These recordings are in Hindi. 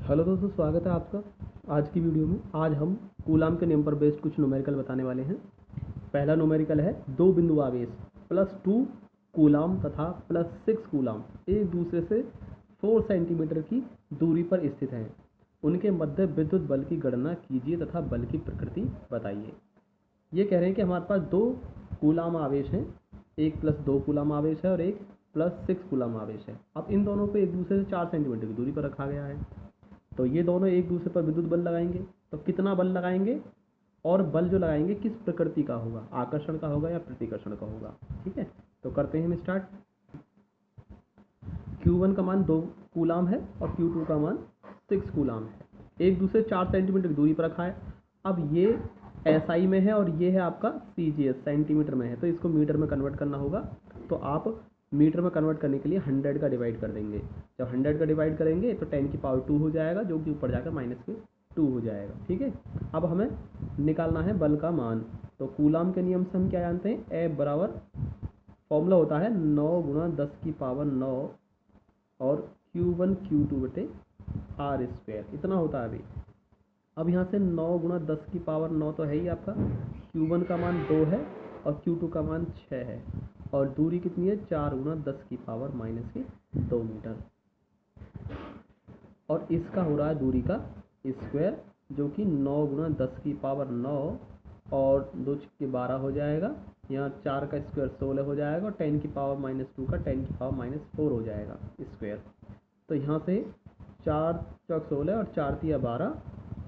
हेलो दोस्तों, स्वागत है आपका आज की वीडियो में। आज हम कूलाम के नियम पर बेस्ड कुछ न्यूमेरिकल बताने वाले हैं। पहला न्यूमेरिकल है, दो बिंदु आवेश +2 कूलाम तथा +6 कूलाम एक दूसरे से 4 सेंटीमीटर की दूरी पर स्थित हैं। उनके मध्य विद्युत बल की गणना कीजिए तथा बल की प्रकृति बताइए। ये कह रहे हैं कि हमारे पास दो कूलाम आवेश हैं, एक +2 कूलाम आवेश है और एक +6 कूलाम आवेश है। अब इन दोनों को एक दूसरे से 4 सेंटीमीटर की दूरी पर रखा गया है। तो ये दोनों एक दूसरे पर विद्युत बल लगाएंगे। तो कितना बल लगाएंगे और बल जो लगाएंगे किस प्रकृति का होगा, आकर्षण का होगा या प्रतिकर्षण का होगा। ठीक है, तो करते हैं हम स्टार्ट। Q1 का मान 2 कूलाम है और Q2 का मान 6 कूलाम है। एक दूसरे 4 सेंटीमीटर की दूरी पर रखा है। अब ये SI में है और ये है आपका CGS, सेंटीमीटर में है, तो इसको मीटर में कन्वर्ट करना होगा। तो आप मीटर में कन्वर्ट करने के लिए 100 का डिवाइड कर देंगे। जब 100 का डिवाइड करेंगे तो 10⁻² हो जाएगा, जो कि ऊपर जाकर -2 हो जाएगा। ठीक है, अब हमें निकालना है बल का मान। तो कूलाम के नियम से हम क्या जानते हैं, F बराबर फॉर्मूला होता है 9 × 10⁹ और Q1 Q2 बटे R², इतना होता है अभी। अब यहाँ से 9 × 10⁹ तो है ही आपका, Q1 का मान 2 है और Q2 का मान 6 है और दूरी कितनी है, 4 × 10⁻⁻2 मीटर। और इसका हो रहा है दूरी का स्क्वायर, जो कि 9 × 10⁻9 और 2 × 12 हो जाएगा। यहाँ 4 का स्क्वायर 16 हो जाएगा और 10⁻⁻2 का 10⁻⁴ हो जाएगा स्क्वायर। तो यहाँ से 4 × 16 और 4 × 12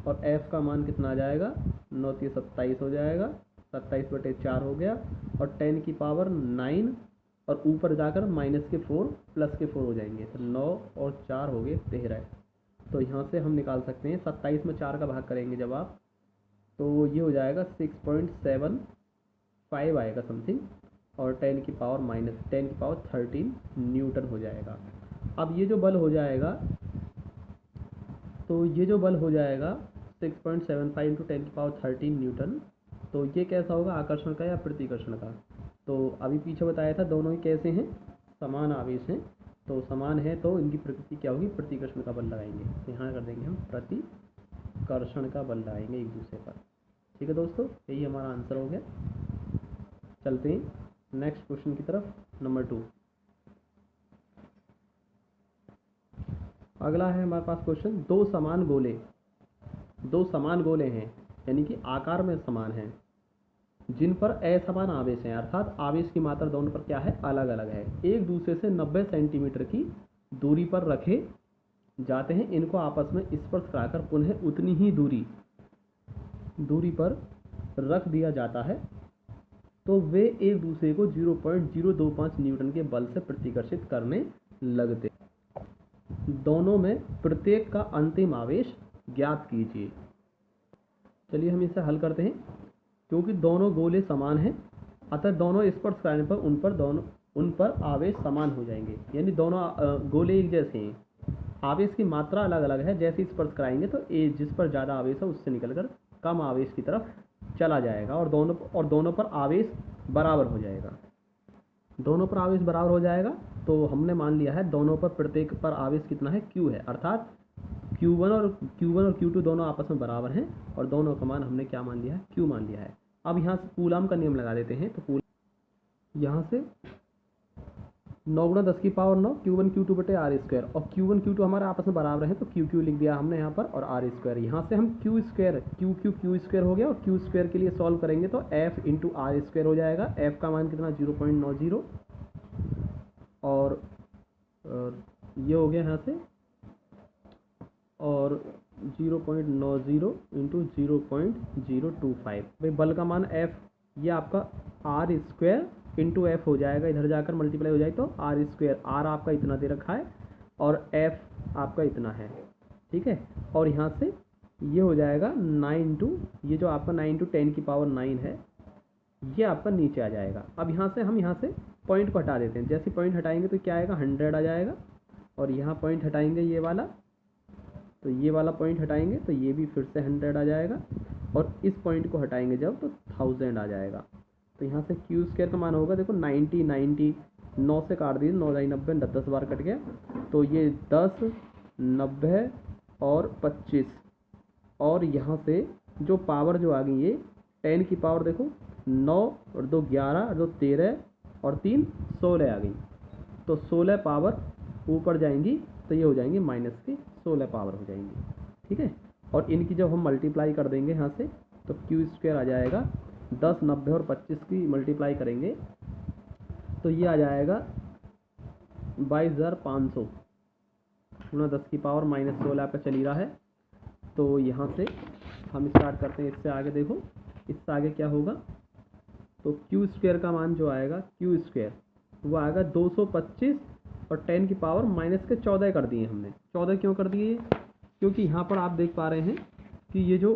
और F का मान कितना आ जाएगा, 9 × 27 हो जाएगा, 27/4 हो गया और 10⁻9 और ऊपर जाकर -4 +4 हो जाएंगे। तो 9 और 4 हो गए 13। तो यहाँ से हम निकाल सकते हैं, 27 में 4 का भाग करेंगे जब आप, तो ये हो जाएगा 6.75 आएगा समथिंग, और 10⁻13 न्यूटन हो जाएगा। अब ये जो बल हो जाएगा, तो ये जो बल हो जाएगा 6.75 × 10⁻13 न्यूटन, तो ये कैसा होगा, आकर्षण का या प्रतिकर्षण का। तो अभी पीछे बताया था दोनों ही कैसे हैं, समान आवेश हैं। तो समान है तो इनकी प्रकृति क्या होगी, प्रतिकर्षण का बल लगाएंगे। तो यहाँ कर देंगे हम प्रतिकर्षण का बल लगाएंगे एक दूसरे पर। ठीक है दोस्तों, यही हमारा आंसर हो गया। चलते हैं नेक्स्ट क्वेश्चन की तरफ, नंबर 2। अगला है हमारे पास क्वेश्चन, दो समान गोले हैं, यानी कि आकार में समान हैं, जिन पर असमान आवेश हैं, अर्थात आवेश की मात्रा दोनों पर क्या है, अलग अलग है। एक दूसरे से 90 सेंटीमीटर की दूरी पर रखे जाते हैं। इनको आपस में स्पर्श कराकर पुनः उतनी ही दूरी पर रख दिया जाता है, तो वे एक दूसरे को 0.025 न्यूटन के बल से प्रतिकर्षित करने लगते। दोनों में प्रत्येक का अंतिम आवेश ज्ञात कीजिए। चलिए हम इसे हल करते हैं। क्योंकि दोनों गोले समान हैं, अतः दोनों स्पर्श कराने पर उन पर आवेश समान हो जाएंगे, यानी दोनों गोले एक जैसे हैं। आवेश की मात्रा अलग अलग है, जैसे स्पर्श कराएंगे तो जिस पर ज़्यादा आवेश है उससे निकलकर कम आवेश की तरफ चला जाएगा और दोनों पर आवेश बराबर हो जाएगा। दोनों पर आवेश बराबर हो जाएगा, तो हमने मान लिया है दोनों पर प्रत्येक पर आवेश कितना है, Q है, अर्थात Q1 और Q2 दोनों आपस में बराबर हैं और दोनों का मान हमने क्या मान लिया है, Q मान लिया है। अब यहाँ से कूलाम का नियम लगा देते हैं। तो यहाँ से 9 × 10⁹ Q1 Q2 बटे R², और Q1 Q2 हमारे आपस में बराबर हैं तो QQ लिख दिया हमने यहाँ पर, और R²। यहाँ से हम Q² हो गया, और Q² के लिए सॉल्व करेंगे तो F × R² हो जाएगा। F का मान कितना, 0.90, और ये हो गया यहाँ से, और 0.90 × 0.025। भाई बल का मान F, ये आपका R² × F हो जाएगा, इधर जाकर मल्टीप्लाई हो जाए तो R²। R आपका इतना दे रखा है और F आपका इतना है। ठीक है, और यहाँ से ये हो जाएगा 9 ये जो आपका 9 × 10⁹ है, ये आपका नीचे आ जाएगा। अब यहाँ से पॉइंट को हटा देते हैं। जैसे पॉइंट हटाएंगे तो क्या आएगा, 100 आ जाएगा, और यहाँ पॉइंट हटाएंगे ये वाला, तो ये वाला पॉइंट हटाएंगे तो ये भी फिर से 100 आ जाएगा, और इस पॉइंट को हटाएंगे जब तो 1000 आ जाएगा। तो यहाँ से Q² का मान होगा, देखो 90 9 से काट दीजिए, 9×9 90, 10 बार कट गया, तो ये 10 90 और 25 और यहाँ से जो पावर जो आ गई ये 10 की पावर देखो 9 और 2 11 और 2 13 और 3 16 आ गई। तो 16 पावर ऊपर जाएंगी तो ये हो जाएंगी माइनस की 16 पावर हो जाएंगी। ठीक है, और इनकी जब हम मल्टीप्लाई कर देंगे यहाँ से तो क्यू स्क्वायर आ जाएगा 10, 90 और 25 की मल्टीप्लाई करेंगे तो ये आ जाएगा 22,500 गुना 10 की पावर माइनस 16 आपका चल ही रहा है। तो यहाँ से हम स्टार्ट करते हैं, इससे आगे देखो, इससे आगे क्या होगा, तो क्यू स्क्वायर का मान जो आएगा क्यू स्क्वायर वो आएगा 225 और 10 की पावर माइनस के 14 कर दिए हमने। 14 क्यों कर दिए, क्योंकि यहाँ पर आप देख पा रहे हैं कि ये जो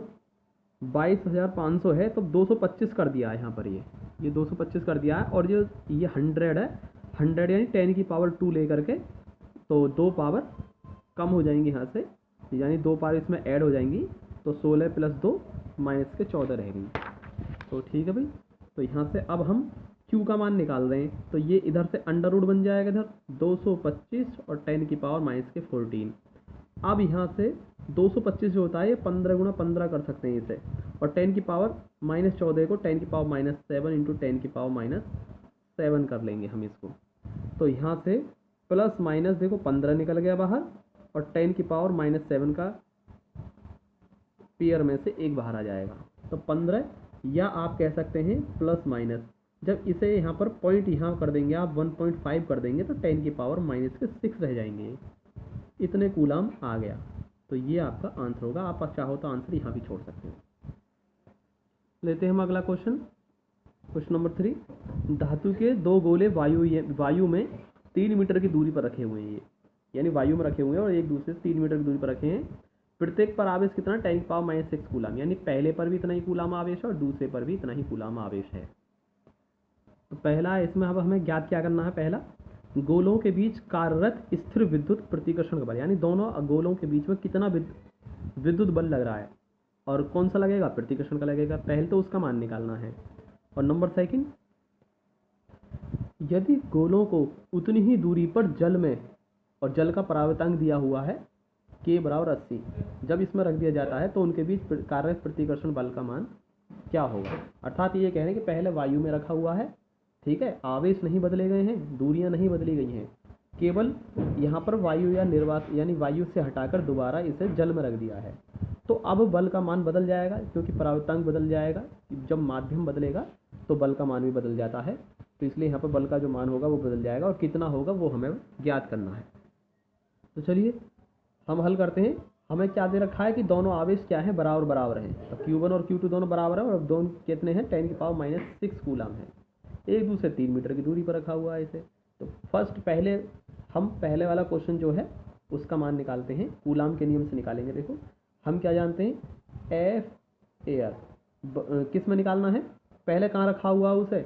22,500 है तो 225 कर दिया है यहाँ पर, ये 225 कर दिया है और जो ये 100 है, 100 यानी 10 की पावर 2 ले करके तो 2 पावर कम हो जाएंगी यहाँ से, यानी 2 पावर इसमें ऐड हो जाएंगी तो 16 प्लस 2 माइनस के 14 रहेंगी। तो ठीक है भाई, तो यहाँ से अब हम Q का मान निकाल रहे हैं तो ये इधर से अंडर रूट बन जाएगा, इधर 225 और 10 की पावर माइनस के 14। अब यहाँ से 225 जो होता है ये 15 गुना 15 कर सकते हैं इसे, और 10 की पावर माइनस 14 को 10 की पावर माइनस 7 इंटू 10 की पावर माइनस 7 कर लेंगे हम इसको। तो यहाँ से प्लस माइनस देखो 15 निकल गया बाहर और 10 की पावर माइनस 7 का पेयर में से एक बाहर आ जाएगा तो 15, या आप कह सकते हैं प्लस माइनस, जब इसे यहाँ पर पॉइंट यहाँ कर देंगे आप 1.5 कर देंगे तो 10 की पावर माइनस के 6 रह जाएंगे। इतने कूलाम आ गया, तो ये आपका आंसर होगा। आप चाहो तो आंसर यहाँ भी छोड़ सकते हैं। लेते हैं हम अगला क्वेश्चन, क्वेश्चन नंबर 3। धातु के 2 गोले वायु में 3 मीटर की दूरी पर रखे हुए हैं, ये यानी वायु में रखे हुए हैं और एक दूसरे से 3 मीटर की दूरी पर रखे हैं। प्रत्येक पर आवेश कितना, 10 की पावर माइनस 6 कूलाम, यानी पहले पर भी इतना ही कूलाम आवेश है और दूसरे पर भी इतना ही कूलाम आवेश है। तो पहला इसमें अब हमें ज्ञात क्या करना है, पहला गोलों के बीच कार्यरत स्थिर विद्युत प्रतिकर्षण का बल, यानी दोनों गोलों के बीच में कितना विद्युत बल लग रहा है और कौन सा लगेगा, प्रतिकर्षण का लगेगा। पहले तो उसका मान निकालना है। और नंबर सेकंड, यदि गोलों को उतनी ही दूरी पर जल में, और जल का परावर्तनांक दिया हुआ है K बराबर 80, जब इसमें रख दिया जाता है तो उनके बीच कार्यरत प्रतिकर्षण बल का मान क्या होगा। अर्थात ये कह रहे हैं कि पहले वायु में रखा हुआ है, ठीक है, आवेश नहीं बदले गए हैं, दूरियां नहीं बदली गई हैं, केवल यहाँ पर वायु या निर्वात यानी वायु से हटाकर दोबारा इसे जल में रख दिया है। तो अब बल का मान बदल जाएगा क्योंकि परावर्तनांक बदल जाएगा, जब माध्यम बदलेगा तो बल का मान भी बदल जाता है, तो इसलिए यहाँ पर बल का जो मान होगा वो बदल जाएगा और कितना होगा वो हमें ज्ञात करना है। तो चलिए हम हल करते हैं। हमें क्या दे रखा है कि दोनों आवेश क्या है, बराबर बराबर हैं, तो Q1 और Q2 दोनों बराबर है और दोनों कितने हैं, 10 की पावर माइनस 6 कूलाम है, एक दूसरे 3 मीटर की दूरी पर रखा हुआ है इसे। तो पहले वाला क्वेश्चन जो है उसका मान निकालते हैं, कूलाम के नियम से निकालेंगे। देखो हम क्या जानते हैं, एफ एयर किस में निकालना है, पहले कहाँ रखा हुआ उसे,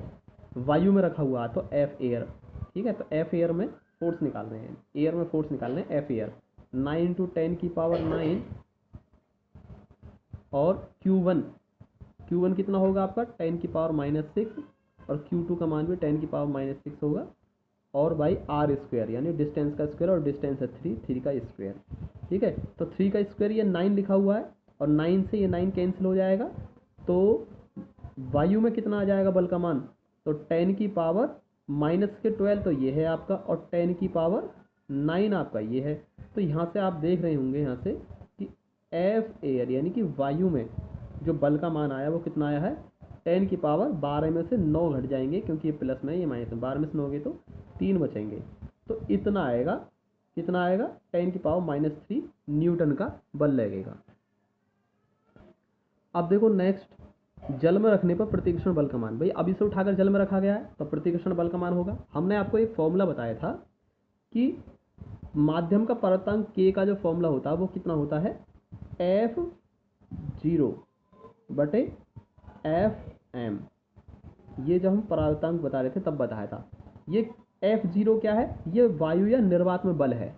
वायु में रखा हुआ, तो एफ एयर, ठीक है। तो एफ एयर में फोर्स निकाल रहे हैं, एयर में फोर्स निकालने हैं, एफ एयर 9 इंटू 10 की पावर 9 और Q1 कितना होगा आपका 10 की पावर माइनस 6 और Q2 का मान भी 10 की पावर माइनस 6 होगा, और बाई आर स्क्वायर यानी डिस्टेंस का स्क्वायर और डिस्टेंस है 3 का स्क्वायर, ठीक है। तो 3 का स्क्वायर ये 9 लिखा हुआ है और 9 से ये 9 कैंसिल हो जाएगा, तो वायु में कितना आ जाएगा बल का मान, तो 10 की पावर माइनस के 12 तो ये है आपका और 10 की पावर 9 आपका ये है। तो यहाँ से आप देख रहे होंगे यहाँ से कि एफ एयर यानी कि वायु में जो बल का मान आया वो कितना आया है, 10 की पावर 12 में से 9 घट जाएंगे क्योंकि ये प्लस में ये माइनस में, 12 में से 9 गए तो 3 बचेंगे, तो इतना आएगा, कितना आएगा 10 की पावर माइनस 3 न्यूटन का बल लगेगा। अब देखो नेक्स्ट, जल में रखने पर प्रतिकर्षण बल का मान, भाई अब इसे उठाकर जल में रखा गया है तो प्रतिकर्षण बल का मान होगा। हमने आपको एक फॉर्मूला बताया था कि माध्यम का परावर्तनांक K का जो फॉर्मूला होता है वो कितना होता है, F0 बटे Fm। ये जब हम परावर्तनांक बता रहे थे तब बताया था। ये F0 क्या है, ये वायु या निर्वात में बल है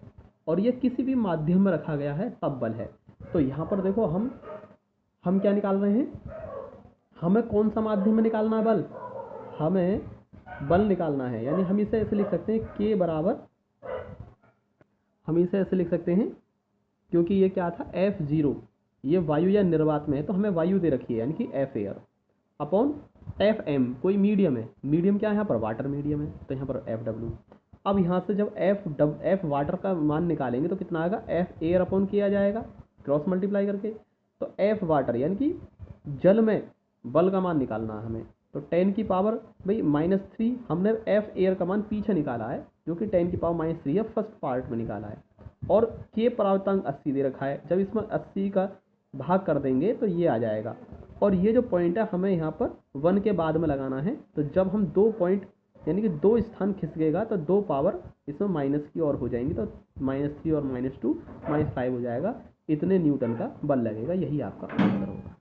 और ये किसी भी माध्यम में रखा गया है तब बल है। तो यहाँ पर देखो हम क्या निकाल रहे हैं, हमें कौन सा माध्यम में निकालना है बल, हमें बल निकालना है, यानी हम इसे ऐसे लिख सकते हैं K बराबर, हम इसे ऐसे लिख सकते हैं क्योंकि ये क्या था F0, ये वायु या निर्वात में है तो हमें वायु दे रखी है यानी कि F एयर अपॉन FM कोई मीडियम है, मीडियम क्या है यहाँ पर वाटर मीडियम है तो यहाँ पर FW। अब यहाँ से जब F वाटर का मान निकालेंगे तो कितना आएगा, F एयर अपॉन किया जाएगा क्रॉस मल्टीप्लाई करके, तो F वाटर यानी कि जल में बल का मान निकालना है हमें, तो 10 की पावर भाई -3 हमने F एयर का मान पीछे निकाला है जो कि 10 की पावर -3 है, फर्स्ट पार्ट में निकाला है, और K परावर्तांक 80 दे रखा है, जब इसमें 80 का भाग कर देंगे तो ये आ जाएगा। और ये जो पॉइंट है हमें यहाँ पर 1 के बाद में लगाना है, तो जब हम 2 पॉइंट यानी कि 2 स्थान खिसकेगा तो 2 पावर इसमें माइनस की ओर हो जाएंगी, तो -3 और -2 -5 हो जाएगा, इतने न्यूटन का बल लगेगा, यही आपका आंसर होगा।